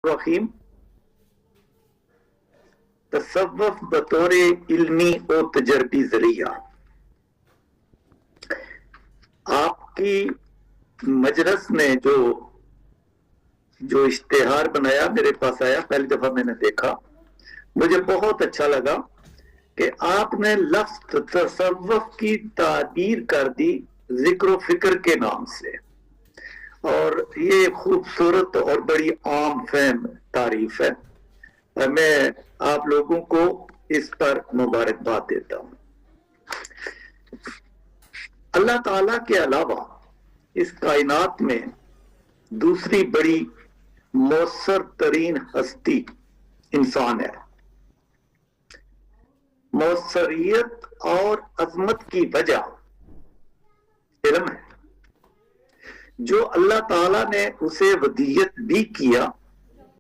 الرحیم، تصوف بطور علمی و تجربی ذریعہ. آپ کی مجلس نے جو اشتہار بنایا میرے پاس آیا، پہلی دفعہ میں نے دیکھا، مجھے بہت اچھا لگا کہ آپ نے لفظ تصوف کی تعبیر کر دی ذکر و فکر کے نام سے، اور یہ خوبصورت اور بڑی عام فہم تعریف ہے. میں آپ لوگوں کو اس پر مبارکباد دیتا ہوں. اللہ تعالیٰ کے علاوہ اس کائنات میں دوسری بڑی مؤثر ترین ہستی انسان ہے. مؤثریت اور عظمت کی وجہ علم ہے، جو اللہ تعالیٰ نے اسے ودیت بھی کیا